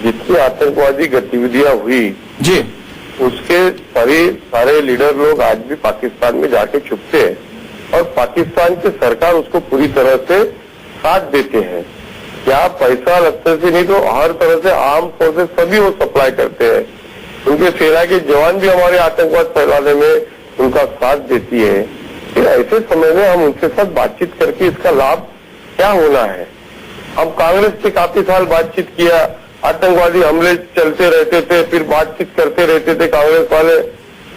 जितनी आतंकवादी गतिविधियां हुई जी, उसके सारे लीडर लोग आज भी पाकिस्तान में जाके छुपते हैं, और पाकिस्तान की सरकार उसको पूरी तरह से साथ देते हैं। क्या पैसा लगते से नहीं तो हर तरह से आर्म फोर्सेस सभी वो सप्लाई करते हैं। उनके सेना के जवान भी हमारे आतंकवाद फैलाने में उनका साथ देती है। फिर ऐसे समय में हम उनके साथ बातचीत करके इसका लाभ क्या होना है। हम कांग्रेस से काफी साल बातचीत किया, आतंकवादी हमले चलते रहते थे, फिर बातचीत करते रहते थे कांग्रेस वाले।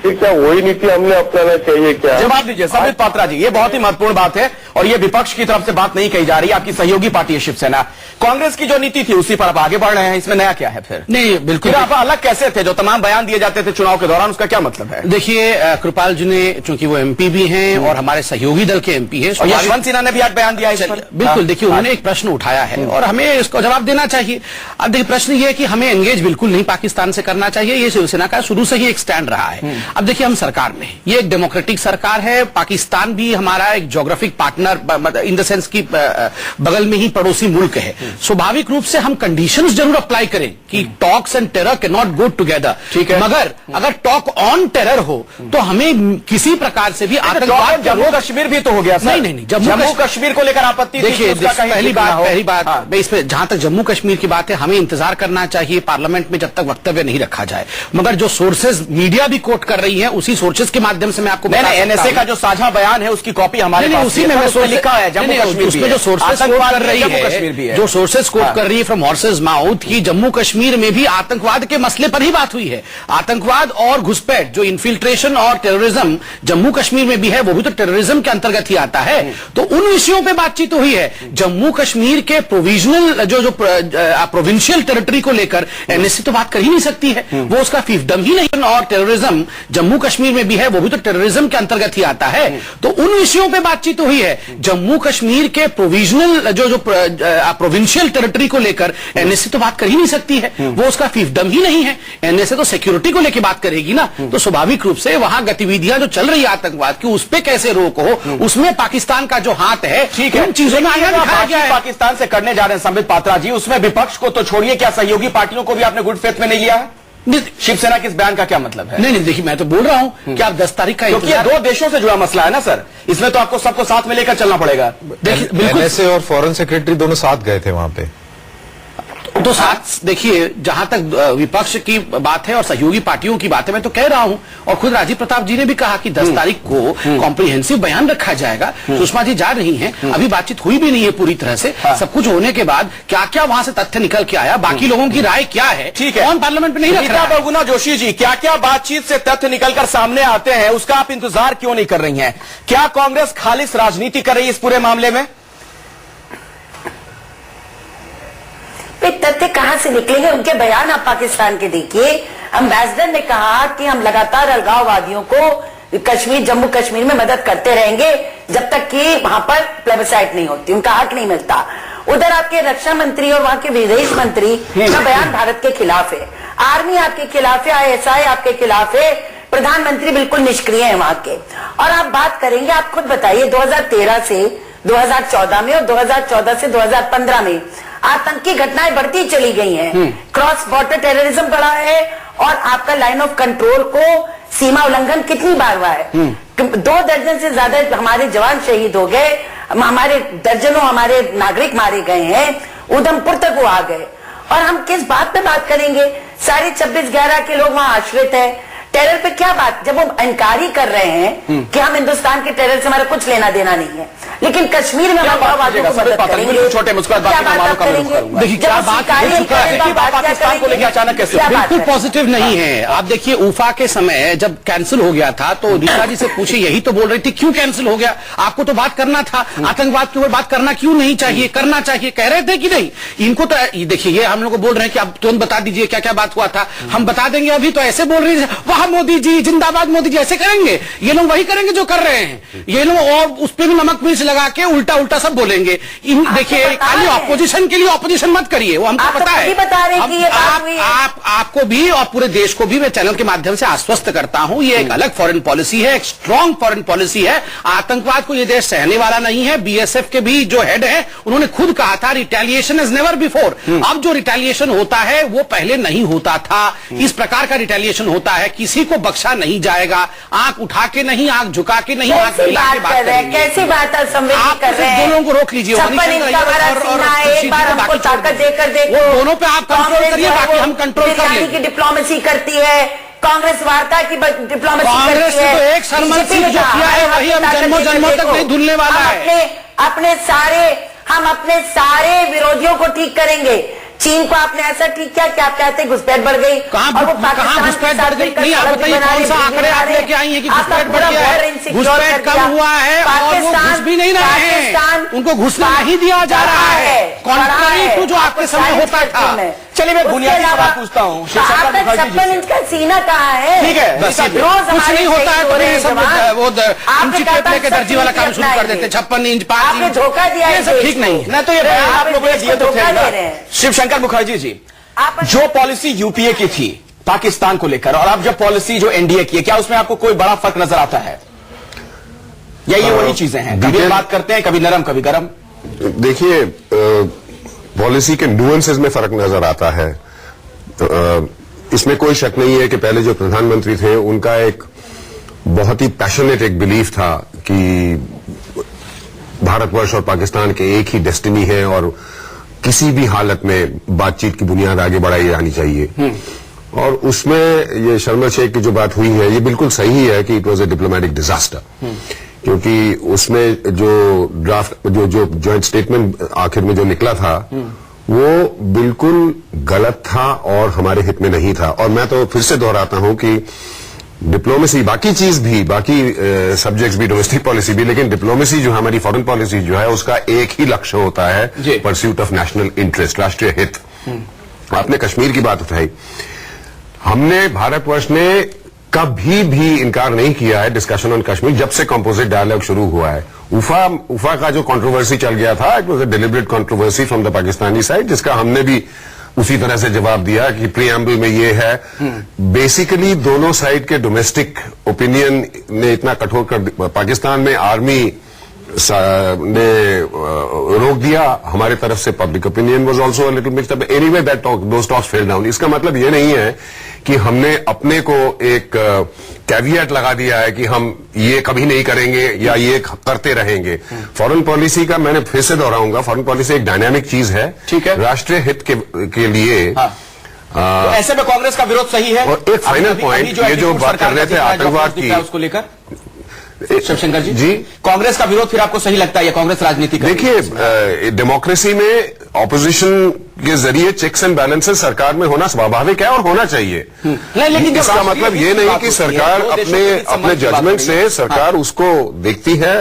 फिर क्या वही नीति हमने अपनाना चाहिए क्या? जवाब दीजिए संबित पात्रा जी, ये बहुत ही महत्वपूर्ण बात है, और ये विपक्ष की तरफ से बात नहीं कही जा रही, आपकी सहयोगी पार्टी है शिवसेना। कांग्रेस की जो नीति थी उसी पर आप आगे बढ़ रहे हैं, इसमें नया क्या है? फिर नहीं, बिल्कुल आप अलग कैसे थे? जो तमाम बयान दिए जाते थे चुनाव के दौरान, उसका क्या मतलब है? देखिए, कृपाल जी ने, चूंकि वो एमपी भी हैं और हमारे सहयोगी दल के एमपी हैं, और यशवंत सिन्हा ने भी आज बयान दिया है इस पर। बिल्कुल, देखिए उन्होंने एक प्रश्न उठाया है और हमें इसको जवाब देना चाहिए। अब देखिए, प्रश्न ये है कि हमें एंगेज बिल्कुल नहीं पाकिस्तान से करना चाहिए, ये शिवसेना का शुरू से ही एक स्टैंड रहा है। अब देखिए, हम सरकार में, ये एक डेमोक्रेटिक सरकार है, पाकिस्तान भी हमारा एक geographic partner in the sense की बगल में ही पड़ोसी मुल्क है। स्वाभाविक रूप से हम कंडीशंस जरूर अप्लाई करें कि talks and terror can not go together, ठीक है, मगर अगर टॉक ऑन टेरर हो तो हमें किसी प्रकार से भी आतंकवाद, जम्मू कश्मीर भी तो हो गया। नहीं, जम्मू कश्मीर को लेकर आपत्ति। देखिए, पहली बात इसमें जहां तक जम्मू कश्मीर की बात है, हमें इंतजार करना चाहिए पार्लियामेंट में जब तक वक्तव्य नहीं रखा जाए। मगर जो सोर्सेज मीडिया भी कोट कर रही है, उसी सोर्सेज के माध्यम से मैं आपको एनएसए का जो साझा बयान है उसकी कॉपी हमारे पास, उसी में लिखा है जम्मू कश्मीर, उसमें जो सोर्सेज कोट कर रही है, जो सोर्सेज कोट कर रही है फ्रॉम हॉर्सेज माउथ की, जम्मू कश्मीर में भी आतंकवाद के मसले पर ही बात हुई है। आतंकवाद और घुसपैठ, जो इन्फिल्ट्रेशन और टेररिज्म जम्मू कश्मीर में भी है, वो भी तो टेररिज्म के अंतर्गत ही आता है। तो उन विषयों पर बातचीत हुई है। जम्मू कश्मीर के प्रोविजनल जो प्रोविंशियल टेरिटरी को लेकर एनएसए तो बात कर ही नहीं सकती है, वो उसका फीफडम ही नहीं। और टेररिज्म जम्मू कश्मीर में भी है, वो भी तो टेररिज्म के अंतर्गत ही आता है। तो उन विषयों पे बातचीत हुई है। जम्मू कश्मीर के प्रोविजनल जो प्रोविंशियल टेरिटरी को लेकर एनएसए तो बात कर ही नहीं सकती है, वो उसका फिefdom ही नहीं है। एनएसए तो सिक्योरिटी को लेकर बात करेगी ना, तो स्वाभाविक रूप से वहां गतिविधियां जो चल रही है आतंकवाद की, उस पर कैसे रोक हो, उसमें पाकिस्तान का जो हाथ है, ठीक है, उन चीजों में आगे दिखाया गया है। पाकिस्तान से करने जा रहे हैं संबित पात्रा जी, उसमें विपक्ष को तो छोड़िए, क्या सहयोगी पार्टियों को भी आपने गुड फेथ में नहीं लिया है? शिवसेना के इस बयान का क्या मतलब है? नहीं, देखिए मैं तो बोल रहा हूं कि आप 10 तारीख का, क्योंकि ये दो देशों से जुड़ा मसला है ना सर, इसमें तो आपको सबको साथ में लेकर चलना पड़ेगा। देखिए बिल्कुल, एनएसए और फॉरेन सेक्रेटरी दोनों साथ गए थे वहां पे, तो साथ देखिए, जहां तक विपक्ष की बात है और सहयोगी पार्टियों की बात है, मैं तो कह रहा हूं, और खुद राजीव प्रताप जी ने भी कहा कि 10 तारीख को कॉम्प्रिहेंसिव बयान रखा जाएगा। सुषमा जी जा रही हैं, अभी बातचीत हुई भी नहीं है पूरी तरह से, सब कुछ होने के बाद क्या क्या वहां से तथ्य निकल के आया, बाकी लोगों की राय क्या है, ठीक है, कौन पार्लियामेंट में नहीं रख रहा है। बहुगुणा जोशी जी, क्या क्या बातचीत से तथ्य निकलकर सामने आते हैं, उसका आप इंतजार क्यों नहीं कर रही हैं? क्या कांग्रेस खालिस राजनीति कर रही है इस पूरे मामले में? तथ्य कहां से निकलेंगे? उनके बयान आप पाकिस्तान के देखिए। एम्बेसडर ने कहा कि हम लगातार अलगाववादियों को कश्मीर, जम्मू कश्मीर में मदद करते रहेंगे जब तक कि वहां पर प्लेबिसाइट नहीं होती, उनका हक नहीं मिलता। उधर आपके रक्षा मंत्री और वहां के विदेश मंत्री का बयान भारत के खिलाफ है, आर्मी आपके खिलाफ है, ISI आपके खिलाफ है, प्रधानमंत्री बिल्कुल निष्क्रिय है वहां के। और आप बात करेंगे, आप खुद बताइए, 2013 से 2014 में और 2014 से 2015 में आतंकी घटनाएं बढ़ती चली गई हैं, क्रॉस बॉर्डर टेररिज्म बढ़ा है, और आपका लाइन ऑफ कंट्रोल को सीमा उल्लंघन कितनी बार हुआ है? 2 दर्जन से ज्यादा हमारे जवान शहीद हो गए, हमारे दर्जनों हमारे नागरिक मारे गए हैं, उधमपुर तक वो आ गए। और हम किस बात पे बात करेंगे? सारे 26/11 के लोग वहां आश्रित है। टेरर पे क्या बात, जब वो इनकार ही कर रहे हैं कि हम हिंदुस्तान के टेरर से हमारा कुछ लेना देना नहीं है, लेकिन कश्मीर में अलगाववादियों को मदद करेंगे, छोटे मुस्कुराहट क्या बात करेंगे? देखिए क्या बात पाकिस्तान को लेकर अचानक कैसे? बिल्कुल पॉजिटिव नहीं है। आप देखिए उफा के समय जब कैंसिल हो गया था तो रीता जी से पूछे, यही तो बोल रही थी क्यों कैंसिल हो गया, आपको तो बात करना था, आतंकवाद के ऊपर बात करना क्यों नहीं चाहिए, करना चाहिए, कह रहे थे कि नहीं। इनको तो देखिए, ये हम लोग को बोल रहे हैं कि आप तुरंत बता दीजिए क्या क्या बात हुआ था, हम बता देंगे। अभी तो ऐसे बोल रही है, वाह मोदी जी जिंदाबाद, मोदी जी ऐसे करेंगे, ये लोग वही करेंगे जो कर रहे हैं, ये लोग और उस पर भी नमक मिर्च लगा के उल्टा उल्टा सब बोलेंगे। देखिए खाली ऑपोजिशन के लिए ऑपोजिशन मत करिए, वो हमको पता है। बता रहे कि ये बात हुई है। आपको भी और पूरे देश को भी मैं चैनल के माध्यम से आश्वस्त करता हूं, ये एक अलग फॉरेन पॉलिसी है, एक स्ट्रांग फॉरेन पॉलिसी है। आतंकवाद को ये देश सहने वाला नहीं है। BSF के भी जो हेड है उन्होंने खुद कहा था, रिटेलिएशन इज नेवर बिफोर। अब जो रिटेलिएशन होता है वो पहले नहीं होता था। इस प्रकार का रिटेलिएशन होता है, किसी को बख्शा नहीं जाएगा, आंख उठा के नहीं, आंख झुका के नहीं, आंख हिला के बात करेंगे। कैसी बात है? संवेदना कर रहे हैं, दोनों को रोक लीजिए, एक बार हमको ताकत देकर देखो, दोनों पे आप कंट्रोल करिए, बाकी हम कंट्रोल कर लेंगे। की डिप्लोमेसी करती है, कांग्रेस वार्ता की डिप्लोमेसी कांग्रेस ने तो एक सरमन सिंह जो किया है वही हम जन्मों जन्मों तक नहीं भूलने वाला है। हम अपने सारे विरोधियों को ठीक करेंगे। चीन को आपने ऐसा ठीक किया कि आप कहते हैं घुसपैठ बढ़ गई, कहां घुसपैठ बढ़ गई? नहीं, आप बताइए कौन सा आंकड़े आप लेके आई हैं कि घुसपैठ बढ़ गया है? घुसपैठ कम हुआ है और वो घुस भी नहीं रहे हैं, उनको घुसना नहीं दिया जा रहा है, कॉन्ट्ररी टू जो आपके समय होता था। चलिए मैं बुनियादी सवाल पूछता हूँ, 56 इंच का सीना कहाँ है? ठीक है, बस कुछ नहीं होता है तो ये सब वो इंची टेप लेके दर्जी वाला काम शुरू कर देते, 56 इंच 5 इंच, धोखा दिया, ये सब ठीक नहीं है। तो ये आप लोगों ने दिए तो थे। शिवशंकर मुखर्जी जी, जो पॉलिसी यूपीए की थी पाकिस्तान को लेकर और अब जो पॉलिसी जो एनडीए की है, क्या उसमें आपको कोई बड़ा फर्क नजर आता है, या ये वही चीजें हैं, कभी बात करते हैं, कभी नरम कभी गरम? देखिए, पॉलिसी के न्यूएंसेस में फर्क नजर आता है। इसमें कोई शक नहीं है कि पहले जो प्रधानमंत्री थे उनका एक बहुत ही पैशनेट एक बिलीफ था कि भारतवर्ष और पाकिस्तान के एक ही डेस्टिनी है और किसी भी हालत में बातचीत की बुनियाद आगे बढ़ाई जानी चाहिए। और उसमें ये शर्मा शेख की जो बात हुई है ये बिल्कुल सही है कि it was a diplomatic disaster, क्योंकि उसमें जो ड्राफ्ट जो जॉइंट स्टेटमेंट आखिर में जो निकला था वो बिल्कुल गलत था और हमारे हित में नहीं था। और मैं तो फिर से दोहराता हूं कि डिप्लोमेसी, बाकी चीज भी, बाकी सब्जेक्ट्स भी, डोमेस्टिक पॉलिसी भी, लेकिन डिप्लोमेसी जो हमारी फॉरेन पॉलिसी जो है उसका एक ही लक्ष्य होता है, परस्यूट ऑफ नेशनल इंटरेस्ट, राष्ट्रीय हित। आपने कश्मीर की बात उठाई, हमने, भारतवर्ष ने कभी भी इनकार नहीं किया है डिस्कशन ऑन कश्मीर जब से कंपोजिट डायलॉग शुरू हुआ है। उफा का जो कंट्रोवर्सी चल गया था, it was a deliberate controversy from the Pakistani side, जिसका हमने भी उसी तरह से जवाब दिया कि प्रीएम्बल में ये है। बेसिकली दोनों साइड के डोमेस्टिक ओपिनियन ने इतना कठोर कर पाकिस्तान में आर्मी ने रोक दिया, हमारे तरफ से public opinion was also a little mixed up. Anyway that talk those talks fell down. इसका मतलब ये नहीं है कि हमने अपने को एक कैवियट लगा दिया है कि हम ये कभी नहीं करेंगे या ये करते रहेंगे। फॉरेन पॉलिसी का मैंने फिर से दोहराऊंगा, फॉरेन पॉलिसी एक डायनामिक चीज है, ठीक है, राष्ट्रीय हित के लिए। तो ऐसे में कांग्रेस का विरोध सही है। और एक फाइनल पॉइंट, ये जो बात कर रहे थे आतंकवाद की, उसको लेकर शिवशंकर जी, कांग्रेस का विरोध फिर आपको सही लगता है या कांग्रेस राजनीति का? देखिए, डेमोक्रेसी में ऑपोजिशन के जरिए चेक्स एंड बैलेंसेस सरकार में होना स्वाभाविक है और होना चाहिए। लेकिन इसका मतलब ये नहीं कि सरकार अपने जजमेंट से सरकार उसको देखती है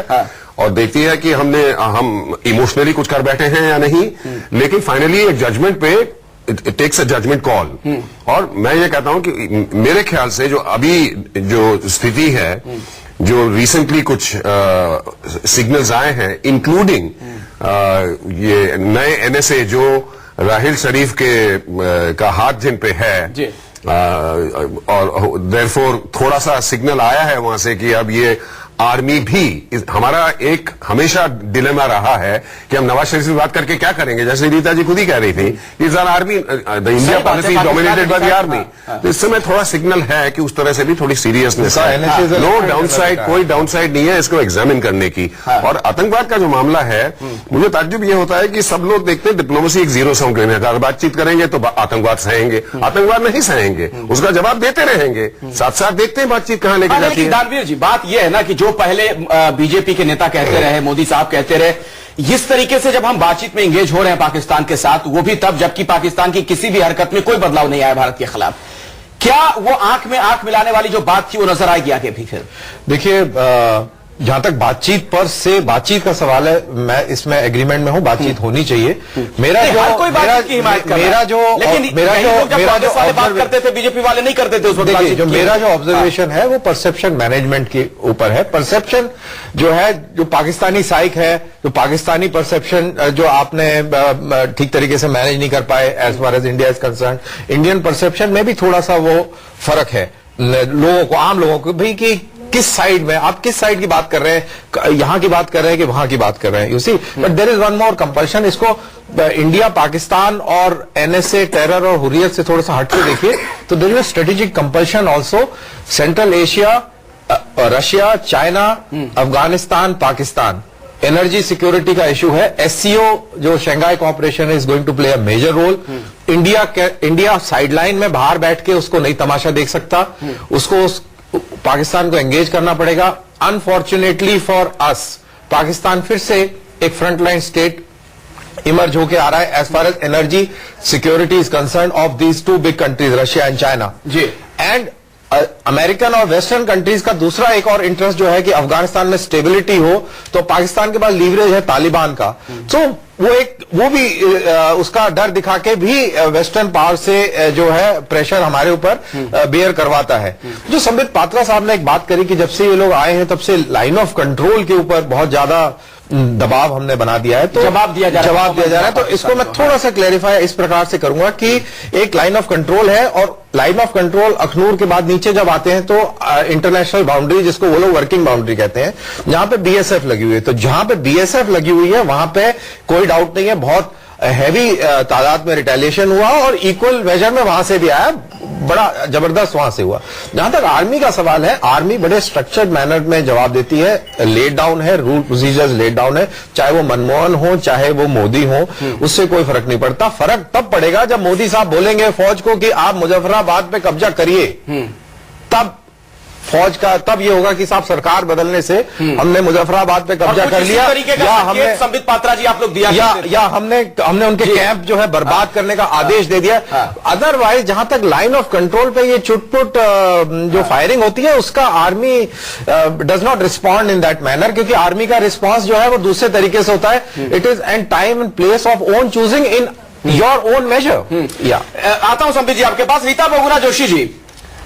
और देखती है कि हम इमोशनली कुछ कर बैठे हैं या नहीं, लेकिन फाइनली एक जजमेंट पे it takes a judgment call. और मैं ये कहता हूं कि मेरे ख्याल से जो अभी जो स्थिति है, जो रिसेंटली कुछ सिग्नल्स आए हैं, इंक्लूडिंग ये नए एनएसए जो राहिल शरीफ का हाथ जिन पे है, और देयरफॉर थोड़ा सा सिग्नल आया है वहां से कि अब ये आर्मी भी, हमारा एक हमेशा डिलेमा रहा है कि हम नवाज शरीफ से बात करके क्या करेंगे, जैसे रीता जी खुद ही कह रही थी, is our army, the India policy dominated by the army. तो इस समय थोड़ा सिग्नल है कि उस तरह से भी थोड़ी सीरियसनेस है। नो डाउनसाइड, कोई डाउनसाइड नहीं है इसको एग्जामिन करने की। और आतंकवाद का जो मामला है, मुझे ताज्जुब ये होता है कि सब लोग देखते हैं डिप्लोमेसी एक जीरो सम गेम है, अगर बातचीत करेंगे तो आतंकवाद सहेंगे, आतंकवाद नहीं सहेंगे, उसका जवाब देते रहेंगे, साथ साथ देखते हैं बातचीत कहां लेके जाती है। दानवीर जी, बात यह है ना कि जो पहले बीजेपी के नेता कहते रहे, मोदी साहब कहते रहे, इस तरीके से जब हम बातचीत में एंगेज हो रहे हैं पाकिस्तान के साथ, वो भी तब जबकि पाकिस्तान की किसी भी हरकत में कोई बदलाव नहीं आया भारत के खिलाफ, क्या वो आंख में आंख मिलाने वाली जो बात थी वो नजर आएगी आगे भी? फिर देखिए, जहां तक बातचीत का सवाल है, मैं इसमें एग्रीमेंट में हूं, बातचीत होनी चाहिए। मेरा जो बात करते थे बीजेपी वाले नहीं करते थे उस वक्त। जो मेरा जो ऑब्जर्वेशन है वो परसेप्शन मैनेजमेंट के ऊपर है। परसेप्शन जो है, जो पाकिस्तानी साइक है, जो पाकिस्तानी परसेप्शन जो आपने ठीक तरीके से मैनेज नहीं कर पाए as far as India is concern, Indian perception में भी थोड़ा सा वो फर्क है लोगों को, आम लोगों को भी, कि किस साइड में आप किस साइड की बात कर रहे हैं, यहां की बात कर रहे हैं कि वहां की बात कर रहे हैं, you see. But there is one more compulsion. इसको इंडिया, पाकिस्तान और एनएसए, टेरर और हुर्रियत से थोड़ा सा हट के देखिए तो there is a strategic compulsion also. Central Asia, Russia, China, Afghanistan, Pakistan, energy security का इशू है। एससीओ जो Shanghai corporation is going to play a major role. India sideline में बाहर बैठ के उसको नहीं तमाशा देख सकता, उसको पाकिस्तान को एंगेज करना पड़ेगा। अनफॉर्चुनेटली फॉर अस, पाकिस्तान फिर से एक फ्रंटलाइन स्टेट इमर्ज होके आ रहा है as far as energy security is concern of these two big countries, Russia and China ji. And American और वेस्टर्न कंट्रीज का दूसरा एक और इंटरेस्ट जो है कि अफगानिस्तान में स्टेबिलिटी हो, तो पाकिस्तान के पास लीवरेज है तालिबान का, तो वो भी उसका डर दिखा के भी वेस्टर्न पावर से जो है प्रेशर हमारे ऊपर बेयर करवाता है। जो संबित पात्रा साहब ने एक बात करी कि जब से ये लोग आए हैं तब से लाइन ऑफ कंट्रोल के ऊपर बहुत ज्यादा दबाव हमने बना दिया है, तो जवाब दिया जा रहा है। तो इसको मैं थोड़ा सा क्लैरिफाई इस प्रकार से करूंगा कि एक लाइन ऑफ कंट्रोल है, और लाइन ऑफ कंट्रोल अखनूर के बाद नीचे जब आते हैं तो इंटरनेशनल बाउंड्री, जिसको वो लोग वर्किंग बाउंड्री कहते हैं, जहां पे बीएसएफ लगी हुई है, तो जहां पे बीएसएफ लगी हुई है वहां पे कोई डाउट नहीं है, बहुत हैवी तादाद में रिटेलिएशन हुआ और इक्वल मेजर में वहां से भी आया, बड़ा जबरदस्त वहां से हुआ। जहां तक आर्मी का सवाल है, आर्मी बड़े स्ट्रक्चर्ड मैनर में जवाब देती है, लेड डाउन है, रूल प्रोसीजर्स लेड डाउन है, चाहे वो मनमोहन हो चाहे वो मोदी हो, उससे कोई फर्क नहीं पड़ता। फर्क तब पड़ेगा जब मोदी साहब बोलेंगे फौज को कि आप मुजफ्फराबाद पे कब्जा करिए, तब फौज का तब ये होगा कि साहब सरकार बदलने से हमने मुजफ्फराबाद पे कब्जा कर लिया, या हमने संबित पात्रा जी आप लोग दिया, या हमने उनके कैंप जो है बर्बाद करने का आदेश दे दिया। अदरवाइज जहां तक लाइन ऑफ कंट्रोल पे ये चुटपुट जो फायरिंग होती है उसका army does not respond in that manner, क्योंकि आर्मी का रिस्पॉन्स जो है वो दूसरे तरीके से होता है। It is and time and place of own choosing in your own measure. आता हूं संबित जी आपके पास। रीता बहुगुणा जोशी जी,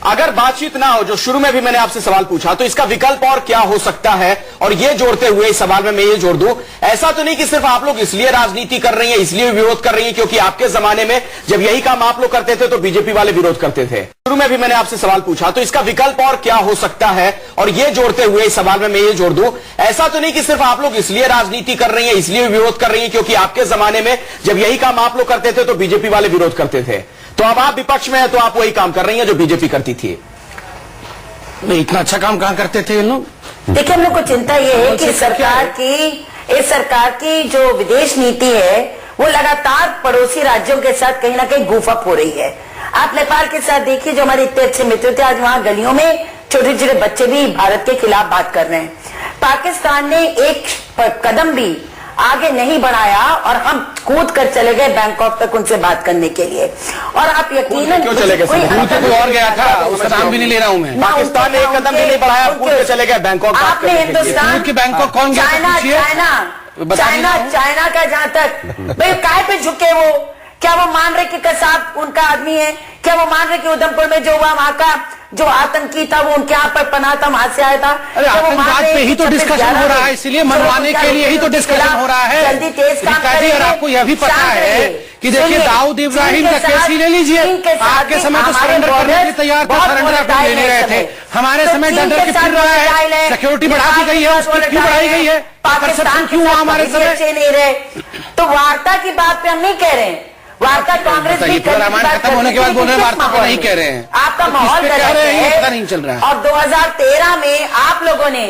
अगर बातचीत ना हो, जो शुरू में भी मैंने आपसे सवाल पूछा, तो इसका विकल्प और क्या हो सकता है? और ये जोड़ते हुए इस सवाल में मैं ये जोड़ दूं, ऐसा तो नहीं कि सिर्फ आप लोग इसलिए राजनीति कर रही हैं, इसलिए विरोध कर रही हैं क्योंकि आपके जमाने में जब यही काम आप लोग करते थे तो बीजेपी वाले विरोध करते थे। शुरू में भी मैंने आपसे सवाल पूछा, तो इसका विकल्प और क्या हो सकता है? और ये जोड़ते हुए इस सवाल में मैं ये जोड़ दूं, ऐसा तो नहीं कि सिर्फ आप लोग इसलिए राजनीति कर रही हैं, इसलिए विरोध कर रही हैं क्योंकि आपके जमाने में जब यही काम आप लोग करते थे तो बीजेपी वाले विरोध करते थे। तो अब आप विपक्ष में हैं तो आप वही काम कर रही हैं जो बीजेपी करती थी। नहीं, इतना अच्छा काम कहां करते थे इन लोग? देखिए, हम लोग को चिंता ये है कि इस सरकार की जो विदेश नीति है वो लगातार पड़ोसी राज्यों के साथ कहीं ना कहीं गूफ अप हो रही है। आप नेपाल के साथ देखिए, जो हमारे इतने अच्छे मित्र थे, आज वहां गलियों में छोटे छोटे बच्चे भी भारत के खिलाफ बात कर रहे हैं। पाकिस्तान ने एक कदम भी आगे नहीं बढ़ाया और हम कूद कर चले गए बैंकॉक तक उनसे बात करने के लिए। और आप यकीनन क्यों चले गए? कोई और गया था, उसका नाम भी नहीं ले रहा हूं मैं। पाकिस्तान ने एक कदम भी नहीं बढ़ाया, कूद के चले गए बैंकॉक। आपने हिंदुस्तान के बैंकॉक कौन गया? चाइना का जहां तक भाई काय पे झुके वो? क्या वो मान रहे कि कसाब उनका आदमी है? क्या वो मान रहे कि उधमपुर में जो वहां का जो आतंकी था वो उनके यहाँ पर पना था, वहां से आया था? अरे आतंकवाद पे ही तो डिस्कशन हो रहा है, इसलिए मनवाने के लिए ही तो डिस्कशन हो रहा है। जल्दी तेज काम करिए। और आपको यह भी पता है कि देखिए दाऊद इब्राहिम का केस ही ले लीजिए, आपके समय तो सरेंडर करने के लिए तैयार था, सरेंडर आप ले नहीं रहे थे। हमारे समय डर के फिर रहा है, सिक्योरिटी बढ़ा दी गई है, उसकी क्यों बढ़ाई गई है? पाकिस्तान क्यों हुआ हमारे समय? नहीं रहे तो वार्ता की बात पे हम नहीं कह रहे हैं। वार्ता कांग्रेस भी रामायण खत्म होने के बाद बोल रहे हैं वार्ता को नहीं कह रहे हैं। आपका माहौल गलत है, पता नहीं चल रहा है। और 2013 में आप लोगों ने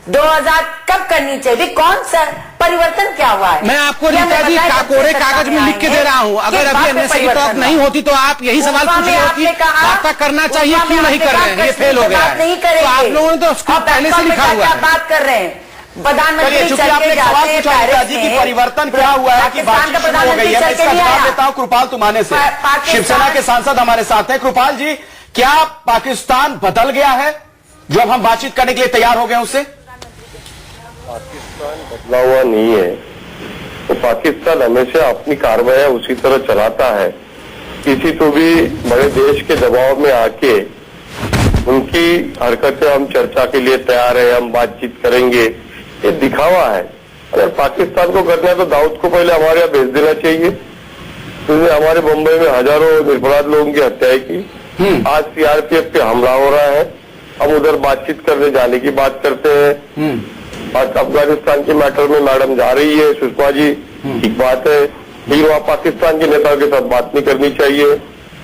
2000 कब करनी चाहिए? कौन सा परिवर्तन क्या हुआ है? मैं आपको रीता जी कोरे कागज में लिख के दे रहा हूँ। अगर अभी एनएसए की टॉक नहीं होती तो आप यही सवाल पूछ रहे हो कि वार्ता करना चाहिए, क्यों नहीं कर रहे हैं? ये फेल हो गया है। तो आप लोगों ने तो उसको पहले से लिखा हुआ है। बात कर रहे हैं प्रधानमंत्री चूंकि आपने सवाल पूछा रीता जी कि परिवर्तन क्या हुआ है कि बातचीत शुरू हो गई है, मैं इसका जवाब देता हूं कृपाल तुमाने से। शिवसेना के सांसद हमारे साथ हैं। कृपाल जी, क्या पाकिस्तान बदल गया है जो अब हम बातचीत करने के लिए तैयार हो गए उससे? पाकिस्तान बदला हुआ नहीं है, तो पाकिस्तान हमेशा अपनी कार्रवाई उसी तरह चलाता है। किसी को भी बड़े देश के दबाव में आके उनकी हरकतें हम चर्चा के लिए तैयार है, हम बातचीत करेंगे, ये दिखावा है। अगर पाकिस्तान को करना है तो दाऊद को पहले हमारे यहाँ भेज देना चाहिए। क्योंकि हमारे मुंबई में हजारों निरपराध लोगों की हत्याएं की, आज सीआरपीएफ पे हमला हो रहा है, हम उधर बातचीत करने जाने की बात करते हैं। आज अफगानिस्तान के मैटर में मैडम जा रही है सुषमा जी, ठीक बात है, लेकिन वहाँ पाकिस्तान के नेताओं के साथ बात नहीं करनी चाहिए।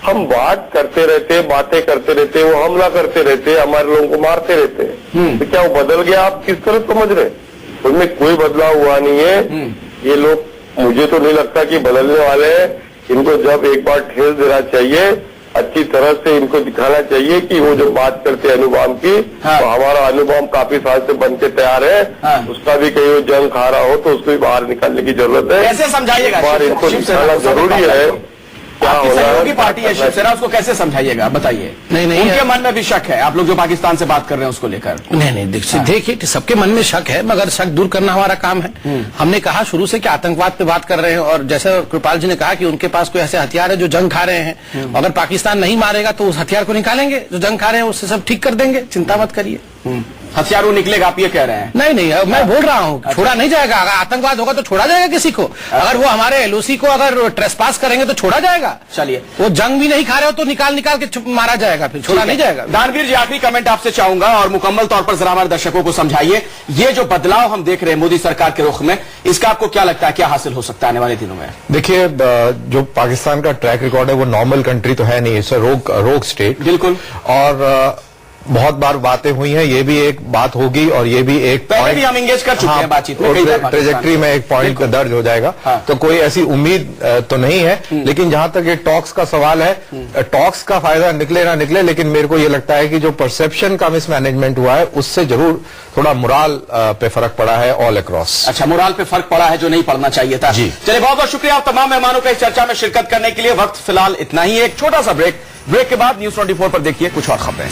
हम बात करते रहते, बातें करते रहते, वो हमला करते रहते, हमारे लोगों को मारते रहते। तो क्या वो बदल गया? आप किस तरह समझ रहे? उनमें कोई बदलाव हुआ नहीं है। ये लोग, मुझे तो नहीं लगता कि बदलने वाले हैं। इनको जब एक बार ठेस देना चाहिए, अच्छी तरह से इनको दिखाना चाहिए कि वो जो बात करते हैं अनुपम की, तो हमारा अनुपम काफी साल से बन के तैयार है। उसका भी कहीं वो जंग खा रहा हो तो उसको भी बाहर निकालने की जरूरत है। कैसे समझाइएगा? इनको दिखाना जरूरी है। आपकी सहयोगी पार्टी है शिवसेना, उसको कैसे समझाइएगा? बताइए। नहीं, उनके मन में भी शक है, आप लोग जो पाकिस्तान से बात कर रहे हैं उसको लेकर। नहीं, देखिए सबके मन में शक है, मगर शक दूर करना हमारा काम है। हमने कहा शुरू से कि आतंकवाद पे बात कर रहे हैं, और जैसे कृपाल जी ने कहा कि उनके पास कोई ऐसे हथियार है जो जंग खा रहे हैं। अगर पाकिस्तान नहीं मारेगा तो उस हथियार को निकालेंगे जो जंग खा रहे हैं, उससे सब ठीक कर देंगे, चिंता मत करिए। हथियार वो निकलेगा, आप ये कह रहे हैं? नहीं, मैं बोल रहा हूँ छोड़ा नहीं जाएगा। अगर आतंकवाद होगा तो छोड़ा जाएगा किसी को? अगर वो हमारे एलओसी को अगर ट्रेसपास करेंगे तो छोड़ा जाएगा? चलिए, वो जंग भी नहीं खा रहे हो तो निकाल के मारा जाएगा, फिर छोड़ा नहीं जाएगा। दानवीर जी, आखिरी कमेंट आपसे चाहूंगा और मुकम्मल तौर पर जरा हमारे दर्शकों को समझाइए, ये जो बदलाव हम देख रहे हैं मोदी सरकार के रुख में, इसका आपको क्या लगता है, क्या हासिल हो सकता है आने वाले दिनों में? देखिए, जो पाकिस्तान का ट्रैक रिकॉर्ड है वो नॉर्मल कंट्री तो है नहीं, इट्स रोग स्टेट। बिल्कुल। और बहुत बार बातें हुई हैं, ये भी एक बात होगी और ये भी एक पहले भी हम एंगेज कर चुके हैं बातचीत में, ट्रेजेक्ट्री में एक पॉइंट दर्ज हो जाएगा। तो कोई ऐसी उम्मीद तो नहीं है, लेकिन जहां तक ये टॉक्स का सवाल है, टॉक्स का फायदा निकले ना निकले, लेकिन मेरे को ये लगता है कि जो परसेप्शन का मिसमैनेजमेंट हुआ है उससे जरूर थोड़ा मोराल पे फर्क पड़ा है ऑल अक्रॉस। अच्छा, मोराल पे फर्क पड़ा है जो नहीं पड़ना चाहिए था। चलिए, बहुत बहुत शुक्रिया आप तमाम मेहमानों का इस चर्चा में शिरकत करने के लिए। वक्त फिलहाल इतना ही, एक छोटा सा ब्रेक के बाद न्यूज 24 पर देखिए कुछ और खबरें।